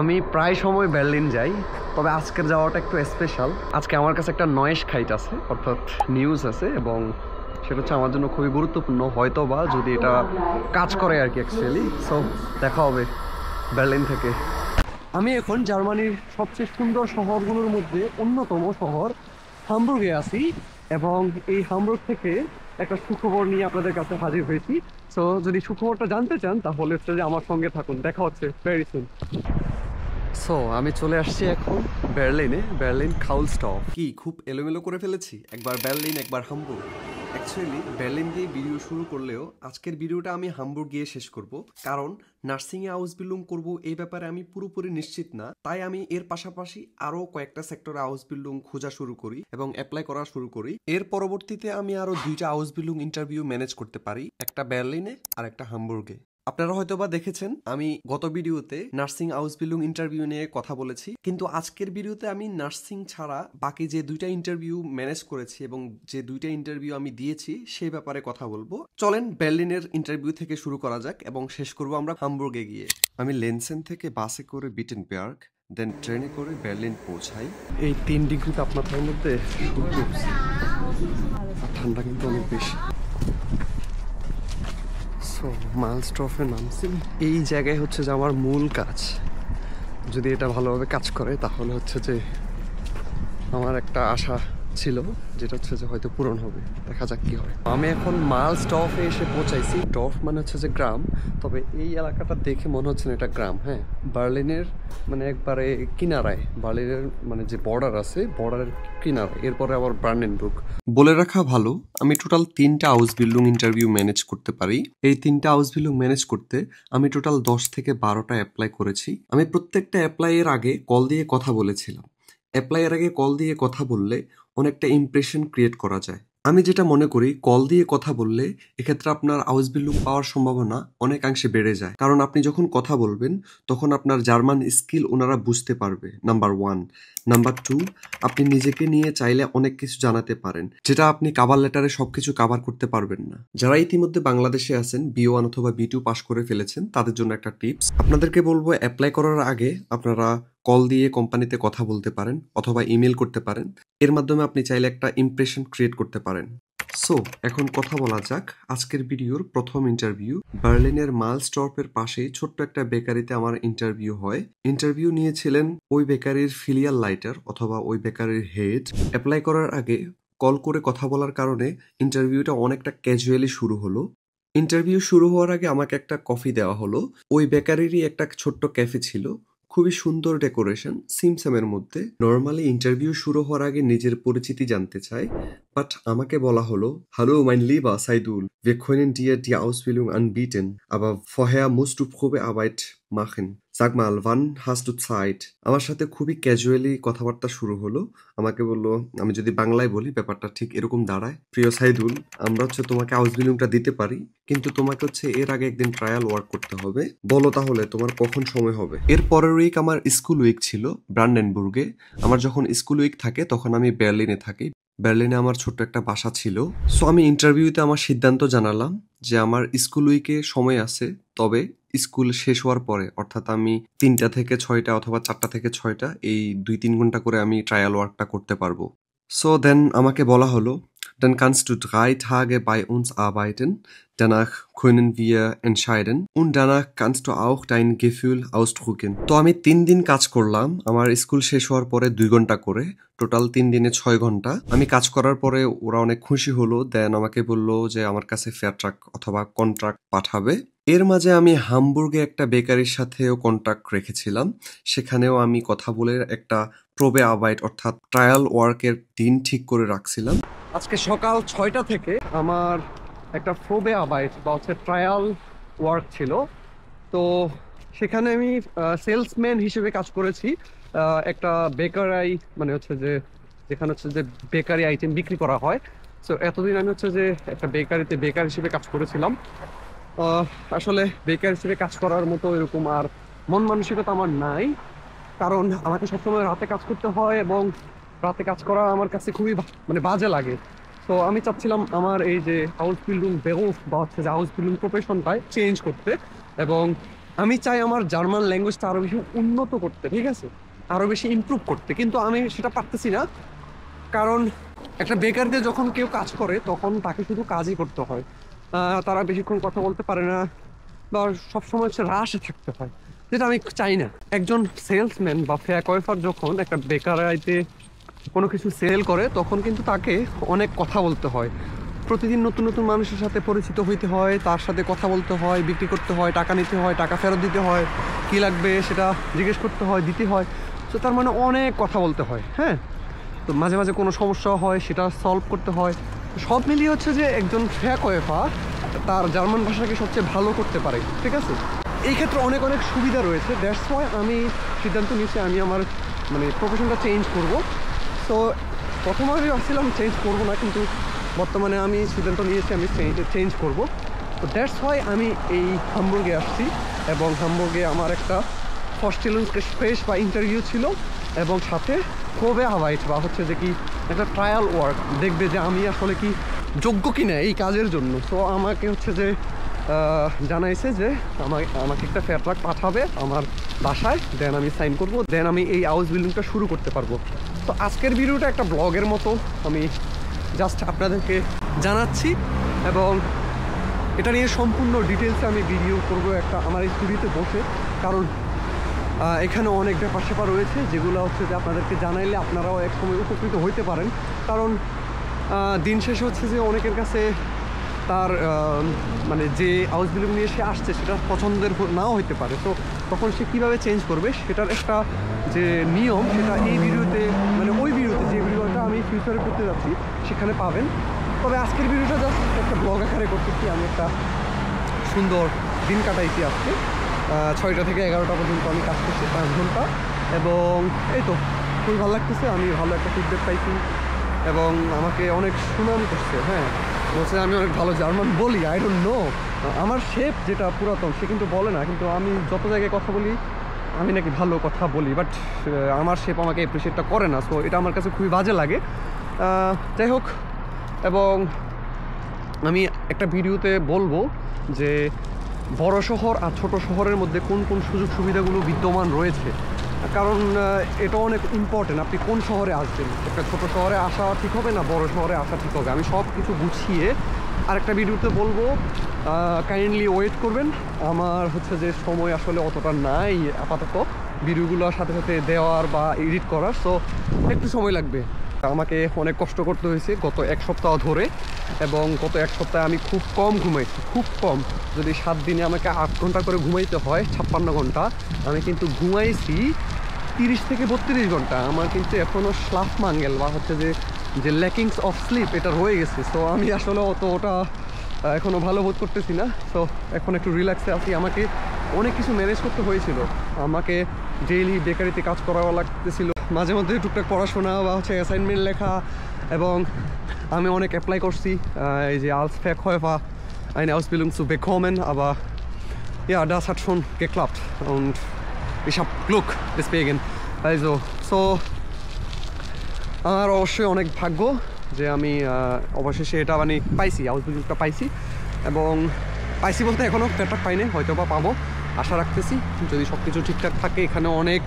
আমি প্রায় সময় বার্লিন যাই, তবে আজকের যাওয়াটা একটু স্পেশাল। আজকে আমার কাছে একটা নয়েজ খাইট আছে, অর্থাৎ নিউজ আছে, এবং সেটা হচ্ছে আমার জন্য খুবই গুরুত্বপূর্ণ, হয়তো বা যদি এটা কাজ করে আর কি অ্যাকচুয়ালি। সো দেখা হবে বার্লিন থেকে। আমি এখন জার্মানির সবচেয়ে সুন্দর শহরগুলোর মধ্যে অন্যতম শহর হামবুর্গে আছি, এবং এই হামবুর্গ থেকে একটা সুখবর নিয়ে আপনাদের কাছে হাজির হয়েছি। সো যদি সুখবরটা জানতে চান তাহলে হচ্ছে যে আমার সঙ্গে থাকুন, দেখা হচ্ছে ভেরি সুন। সো আমি চলে আসছি এখন বার্লিনে, বার্লিন কাউলস্টফ। কি খুব এলোমেলো করে ফেলেছি, একবার বার্লিন একবার হামবুর্গ। অ্যাকচুয়ালি বার্লিন দিয়ে ভিডিও শুরু করলেও আজকের ভিডিওটা আমি হামবুর্গ গিয়ে শেষ করব, কারণ নার্সিংয়ে আউসবিল্ডিং করব এই ব্যাপারে আমি পুরোপুরি নিশ্চিত না। তাই আমি এর পাশাপাশি আরও কয়েকটা সেক্টরে আউসবিল্ডিং খোঁজা শুরু করি এবং অ্যাপ্লাই করা শুরু করি। এর পরবর্তীতে আমি আরও 2টা আউসবিল্ডিং ইন্টারভিউ ম্যানেজ করতে পারি, একটা বার্লিনে আর একটা হামবুর্গে। আপনারা হয়তোবা দেখেছেন আমি গত ভিডিওতে নার্সিং আউসবিল্ডিং ইন্টারভিউ নিয়ে কথা বলেছি, কিন্তু আজকের ভিডিওতে আমি নার্সিং ছাড়া বাকি যে 2টা ইন্টারভিউ ম্যানেজ করেছি এবং যে 2টা ইন্টারভিউ আমি দিয়েছি সেই ব্যাপারে কথা বলবো। চলেন বার্লিনের ইন্টারভিউ থেকে শুরু করা যাক এবং শেষ করব আমরা হামবুর্গে গিয়ে। আমি লেনসেন থেকে বাসে করে বিটেনবার্গ, দেন ট্রেনে করে বার্লিন পৌঁছাই। এই 3 ডিগ্রি তাপমাত্রার মধ্যে ঠান্ডা কিন্তু অনেক বেশি। মাইলস্টফে নামছি। এই জায়গায় হচ্ছে যে আমার মূল কাজ, যদি এটা ভালোভাবে কাজ করে তাহলে হচ্ছে যে আমার একটা আশা ছিল, যেটা হচ্ছে যে হয়তো পূরণ হবে। দেখা যাক কি হয়। আমি এখন মাইলস্টফে এসে পৌঁছাইছি। টফ মানে হচ্ছে যে গ্রাম, তবে এই এলাকাটা দেখে মনে হচ্ছে না এটা গ্রাম। হ্যাঁ, বার্লিনের মানে একবারে কিনারায়, বার্লিনের মানে যে বর্ডার আছে বর্ডারের কিনারায়, এরপরে আবার ব্রান্ডেনবুর্গ। বলে রাখা ভালো, আমি টোটাল 3টা আউসবিল্ডিং ইন্টারভিউ ম্যানেজ করতে পারি। এই 3টা আউসবিল্ডিং ম্যানেজ করতে আমি টোটাল 10 থেকে 12টা অ্যাপ্লাই করেছি। আমি প্রত্যেকটা অ্যাপ্লাইয়ের আগে কল দিয়ে কথা বলেছিলাম। অ্যাপ্লাইয়ের আগে কল দিয়ে কথা বললে অনেকটা ইমপ্রেশন ক্রিয়েট করা যায়। আমি যেটা মনে করি, কল দিয়ে কথা বললে এক্ষেত্রে আপনার আউসবিল্ডিং পাওয়ার সম্ভাবনা অনেকাংশে বেড়ে যায়, কারণ আপনি যখন কথা বলবেন তখন আপনার জার্মান স্কিল ওনারা বুঝতে পারবে, নাম্বার 1। নাম্বার 2, আপনি নিজেকে নিয়ে চাইলে অনেক কিছু জানাতে পারেন, যেটা আপনি কাভার লেটারে সবকিছু কাভার করতে পারবেন না। যারা ইতিমধ্যে বাংলাদেশে আছেন, B1 অথবা B2 পাস করে ফেলেছেন, তাদের জন্য একটা টিপস আপনাদেরকে বলবো, অ্যাপ্লাই করার আগে আপনারা কল দিয়ে কোম্পানিতে কথা বলতে পারেন অথবা ইমেল করতে পারেন। এর মাধ্যমে আপনি চাইলে একটা ইমপ্রেশন ক্রিয়েট করতে পারেন। সো এখন কথা বলা যাক আজকের ভিডিওর প্রথম ইন্টারভিউ। বার্লিনের মাইলস্টফের পাশেই ছোট্ট একটা বেকারিতে আমার ইন্টারভিউ হয়। ইন্টারভিউ নিয়েছিলেন ওই বেকারির ফিলিয়াল লাইটার অথবা ওই বেকারির হেড। অ্যাপ্লাই করার আগে কল করে কথা বলার কারণে ইন্টারভিউটা অনেকটা ক্যাজুয়ালি শুরু হলো। ইন্টারভিউ শুরু হওয়ার আগে আমাকে একটা কফি দেওয়া হলো। ওই বেকারিরই একটা ছোট্ট ক্যাফে ছিল, খুবই সুন্দর ডেকোরেশন, সিমসামের মধ্যে। নর্মালি ইন্টারভিউ শুরু হওয়ার আগে নিজের পরিচিতি জানতে চাই, বাট আমাকে বলা হলো, hello mein lieber Saidul, wir können dir die Ausbildung anbieten, aber vorher musst du Probearbeit machen. Sag mal, wann hast du Zeit? আমার সাথে খুবই ক্যাজুয়ালি কথাবার্তা শুরু হলো। আমাকে বললো, আমি যদি বাংলায় বলি ব্যাপারটা ঠিক এরকম দাঁড়ায়, প্রিয় সাইদুল, আমরা হচ্ছে তোমাকে আউসবিল্ডিংটা দিতে পারি, কিন্তু তোমাকে হচ্ছে এর আগে একদিন ট্রায়াল ওয়ার্ক করতে হবে। বলো তাহলে তোমার কখন সময় হবে। এর পরের উইক আমার স্কুল উইক ছিল ব্রান্ডেনবুর্গে। আমার যখন স্কুল উইক থাকে তখন আমি বার্লিনে থাকি। বার্লিনে আমার ছোট্ট একটা বাসা ছিল। সো আমি ইন্টারভিউতে আমার সিদ্ধান্ত জানালাম যে আমার স্কুল উইকে সময় আছে, তবে স্কুল শেষ হওয়ার পরে, অর্থাৎ আমি 3টা থেকে 6টা অথবা 4টা থেকে 6টা, এই 2-3 ঘন্টা করে আমি ট্রায়াল ওয়ার্কটা করতে পারবো। সো দেন আমাকে বলা হলো, dann kannst du 3 Tage bei uns arbeiten, danach können wir entscheiden und danach kannst du auch dein Gefühl ausdrücken. তো আমি 3 দিন কাজ করলাম আমার স্কুল শেষ হওয়ার পরে 2 ঘন্টা করে, টোটাল 3 দিনে 6 ঘন্টা। আমি কাজ করার পরে ওরা অনেক খুশি হলো, দেন আমাকে বললো যে আমার কাছে ফেয়ারট্রাক অথবা কন্ট্রাক্ট পাঠাবে। এর মাঝে আমি হামবুর্গে একটা বেকারির সাথেও কন্ট্রাক্ট রেখেছিলাম, সেখানেও আমি কথা বলে একটা প্রবে আবাইট অর্থাৎ ট্রায়াল ওয়ার্কের দিন ঠিক করে রাখছিলাম। আজকে সকাল 6টা থেকে আমার একটা প্রবে আবাইট বা হচ্ছে ট্রায়াল ওয়ার্ক ছিল। তো সেখানে আমি সেলসম্যান হিসেবে কাজ করেছি একটা বেকারি, মানে হচ্ছে যে যেখানে হচ্ছে যে বেকারি আইটেম বিক্রি করা হয়। সো এতদিন আমি হচ্ছে যে একটা বেকারিতে বেকার হিসেবে কাজ করেছিলাম। আসলে বেকার হিসেবে কাজ করার মতো এরকম আর মন মানসিকতা আমার নাই, কারণ আমাকে সবসময় রাতে কাজ করতে হয় এবং রাতে কাজ করা আমার কাছে খুবই মানে বাজে লাগে। তো আমি চাচ্ছিলাম আমার এই যে হাউস বিল্ডিং বেরুফ বা হচ্ছে যে হাউস বিল্ডিং প্রফেশনটাই চেঞ্জ করতে, এবং আমি চাই আমার জার্মান ল্যাঙ্গুয়েজটা আরো বেশি উন্নত করতে, ঠিক আছে, আরো বেশি ইমপ্রুভ করতে, কিন্তু আমি সেটা পারতেছি না। কারণ একটা বেকারদের যখন কেউ কাজ করে তখন তাকে শুধু কাজই করতে হয়, তারা বেশিক্ষণ কথা বলতে পারে না বা সবসময় হচ্ছে রাশে থাকতে হয়, যেটা আমি চাই না। একজন সেলসম্যান বা ফ্যাকওয়েফার যখন একটা বেকারাইতে কোনো কিছু সেল করে তখন কিন্তু তাকে অনেক কথা বলতে হয়, প্রতিদিন নতুন নতুন মানুষের সাথে পরিচিত হইতে হয়, তার সাথে কথা বলতে হয়, বিক্রি করতে হয়, টাকা নিতে হয়, টাকা ফেরত দিতে হয়, কী লাগবে সেটা জিজ্ঞেস করতে হয়, দিতে হয়। তো তার মানে অনেক কথা বলতে হয়। হ্যাঁ, তো মাঝে মাঝে কোনো সমস্যা হয় সেটা সলভ করতে হয়। সব মিলিয়ে হচ্ছে যে একজন ফ্যাকওয়েফার তার জার্মান ভাষাকে সবচেয়ে ভালো করতে পারে, ঠিক আছে। এই ক্ষেত্রে অনেক অনেক সুবিধা রয়েছে। দ্যাটস ওয়াই আমি সিদ্ধান্ত নিয়েছি আমি আমার মানে প্রফেশনটা চেঞ্জ করব। সো প্রথমে আমি ভাবছিলাম চেঞ্জ করবো না, কিন্তু বর্তমানে আমি সিদ্ধান্ত নিয়েছি আমি চেঞ্জ করব। তো দ্যাটস ওয়াই আমি এই হামবুর্গে আসছি, এবং হামবুর্গে আমার একটা ফ্রেশ বা ইন্টারভিউ ছিল, এবং সাথে কবে আবাইট বা হচ্ছে যে কি একটা ট্রায়াল ওয়ার্ক দেখবে যে আমি আসলে কি যোগ্য কিনা এই কাজের জন্য। তো আমাকে হচ্ছে যে জানাইছে যে আমাকে একটা ফেয়ারট্রাক পাঠাবে আমার বাসায়, দেন আমি সাইন করব, দেন আমি এই হাউস বিল্ডিংটা শুরু করতে পারবো। তো আজকের ভিডিওটা একটা ব্লগের মতো আমি জাস্ট আপনাদেরকে জানাচ্ছি, এবং এটা নিয়ে সম্পূর্ণ ডিটেলসে আমি ভিডিও করব একটা আমার স্টুডিওতে বসে। কারণ এখানে অনেক ব্যাপার স্যাপার রয়েছে যেগুলো হচ্ছে যে আপনাদেরকে জানাইলে আপনারাও এক সময় উপকৃত হইতে পারেন। কারণ দিন শেষে হচ্ছে যে অনেকের কাছে তার মানে যে হাউস বিল্ডিং নিয়ে সে আসছে সেটা পছন্দের নাও হইতে পারে। তো তখন সে কীভাবে চেঞ্জ করবে সেটার একটা যে নিয়ম, সেটা এই ভিডিওতে মানে ওই ভিডিওতে যে ভিডিওটা আমি ফিউচারে করতে যাচ্ছি সেখানে পাবেন। তবে আজকের ভিডিওটা জাস্ট একটা ব্লগ আকারে করতেছি। আমি একটা সুন্দর দিন কাটাইছি আজকে, 6টা থেকে 11টা পর্যন্ত আমি কাজ করছি 5 ঘন্টা, এবং এই তো খুবই ভালো লাগতেছে। আমি ভালো একটা ফিডব্যাক পাইছি এবং আমাকে অনেক সুনাম করছে। হ্যাঁ, বলছে আমি অনেক ভালো জার্মান বলি। আই ডোন্ট নো, আমার শেফ যেটা পুরাতন সে কিন্তু বলে না, কিন্তু আমি যত জায়গায় কথা বলি আমি নাকি ভালো কথা বলি, বাট আমার শেফ আমাকে অ্যাপ্রিসিয়েটটা করে না। সো এটা আমার কাছে খুবই বাজে লাগে। যাই হোক, এবং আমি একটা ভিডিওতে বলবো যে বড় শহর আর ছোট শহরের মধ্যে কোন কোন সুযোগ সুবিধাগুলো বিদ্যমান রয়েছে, কারণ এটা অনেক ইম্পর্টেন্ট। আপনি কোন শহরে আসবেন, একটা ছোট শহরে আসা ঠিক হবে না বড় শহরে আসা ঠিক হবে, আমি সব কিছু গুছিয়ে আরেকটা ভিডিওতে বলবো। কাইন্ডলি ওয়েট করবেন। আমার হচ্ছে যে সময় আসলে অতটা নাই আপাতত ভিডিওগুলোর সাথে সাথে দেওয়ার বা এডিট করার, সো একটু সময় লাগবে। আমাকে অনেক কষ্ট করতে হয়েছে গত 1 সপ্তাহ ধরে, এবং গত 1 সপ্তাহে আমি খুব কম ঘুমাইছি, খুব কম। যদি 7 দিনে আমাকে 8 ঘন্টা করে ঘুমাইতে হয়, 56 ঘন্টা, আমি কিন্তু ঘুমাইছি 30 থেকে 32 ঘন্টা। আমার কিন্তু এখনও স্লাফ মাঙ্গেল বা হচ্ছে যে ল্যাকিংস অফ স্লিপ এটা রয়ে গেছে। সো আমি আসলে ওটা এখনও ভালো বোধ করতেছি না। সো এখন একটু রিল্যাক্সে আছি। আমাকে অনেক কিছু ম্যানেজ করতে হয়েছিল, আমাকে ডেইলি বেকারিতে কাজ করা লাগতেছিল, মাঝে মধ্যে টুকটাক পড়াশোনা বা হচ্ছে অ্যাসাইনমেন্ট লেখা, এবং আমি অনেক অ্যাপ্লাই করছি এই যে als Verkäufer eine Ausbildung zu bekommen, aber ja, das hat schon geklappt und ich habe Glück deswegen. Also so আমার অবশ্যই অনেক ভাগ্য যে আমি অবশেষে এটা মানে পাইছি, আউসবিল্ডিংটা পাইছি, এবং পাইছি বলতে এখনও ফেরটাক পাইনি, হয়তো বা পাবো, আশা রাখতেছি যদি সব কিছু ঠিকঠাক থাকে। এখানে অনেক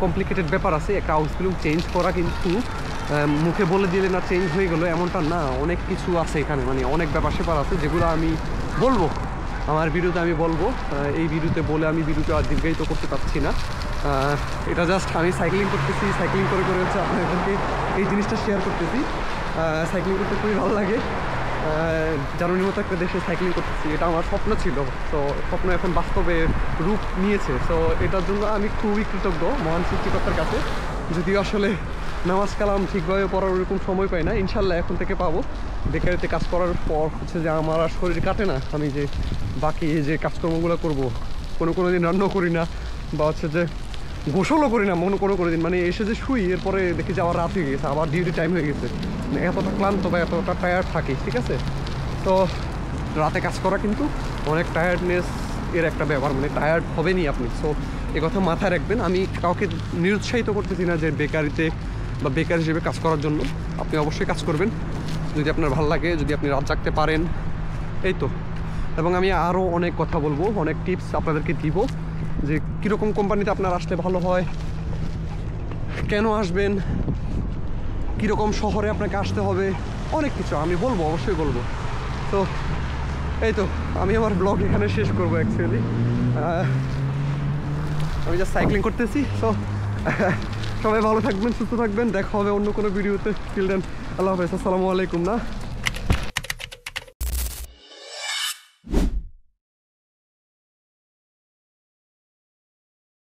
কমপ্লিকেটেড ব্যাপার আছে। একটা হাউস বিল্ডিং চেঞ্জ করা কিন্তু মুখে বলে দিলে না চেঞ্জ হয়ে গেলো এমনটা না, অনেক কিছু আছে এখানে, মানে অনেক ব্যাপার স্যাপার আছে যেগুলো আমি বলবো আমার ভিডিওতে, আমি বলবো। এই ভিডিওতে বলে আমি ভিডিওটা আর দীর্ঘায়িত করতে পারছি না। এটা জাস্ট আমি সাইক্লিং করতেছি, সাইক্লিং করে করে হচ্ছে আপনাদেরকে এই জিনিসটা শেয়ার করতেছি। সাইক্লিং করতে খুবই ভালো লাগে। জার্মানির মতো একটা দেশে সাইক্লিং করতেছি, এটা আমার স্বপ্ন ছিল। তো স্বপ্ন এখন বাস্তবে রূপ নিয়েছে। তো এটার জন্য আমি খুবই কৃতজ্ঞ মহান সৃষ্টিকর্তার কাছে। যদিও আসলে নামাজ কালাম ঠিকভাবে পড়ার ওরকম সময় পাই না, ইনশাল্লাহ এখন থেকে পাবো। বেকারিতে কাজ করার পর হচ্ছে যে আমার আর শরীর কাটে না, আমি যে বাকি যে কাজকর্মগুলো করবো, কোনো দিন রান্নাও করি না, বা হচ্ছে যে গোসলও করি না কোনো দিন, মানে এসে যে শুই এরপরে দেখি যে আবার রাত হয়ে গেছে, আবার ডিউটি টাইম হয়ে গেছে, মানে এতটা ক্লান্ত বা এতটা টায়ার্ড থাকি, ঠিক আছে। তো রাতে কাজ করা কিন্তু অনেক টায়ার্ডনেস এর একটা ব্যাপার, মানে টায়ার্ড হবেনই আপনি। সো এ কথা মাথায় রাখবেন। আমি কাউকে নিরুৎসাহিত করতেছি না যে বেকারিতে বা বেকার হিসেবে কাজ করার জন্য। আপনি অবশ্যই কাজ করবেন যদি আপনার ভালো লাগে, যদি আপনি রাত জাগতে পারেন, এই তো। এবং আমি আরও অনেক কথা বলবো, অনেক টিপস আপনাদেরকে দিব। যে কীরকম কোম্পানিতে আপনার আসলে ভালো হয়, কেন আসবেন, কীরকম শহরে আপনাকে আসতে হবে, অনেক কিছু আমি বলবো, অবশ্যই বলবো। তো এই তো আমি আমার ব্লগ এখানে শেষ করবো অ্যাকচুয়ালি। আমি জাস্ট সাইক্লিং করতেছি। তো সবাই ভালো থাকবেন, সুস্থ থাকবেন, দেখা হবে অন্য কোনো ভিডিওতে। টিল দেন আল্লাহ হাফেজ, আসসালামু আলাইকুম। না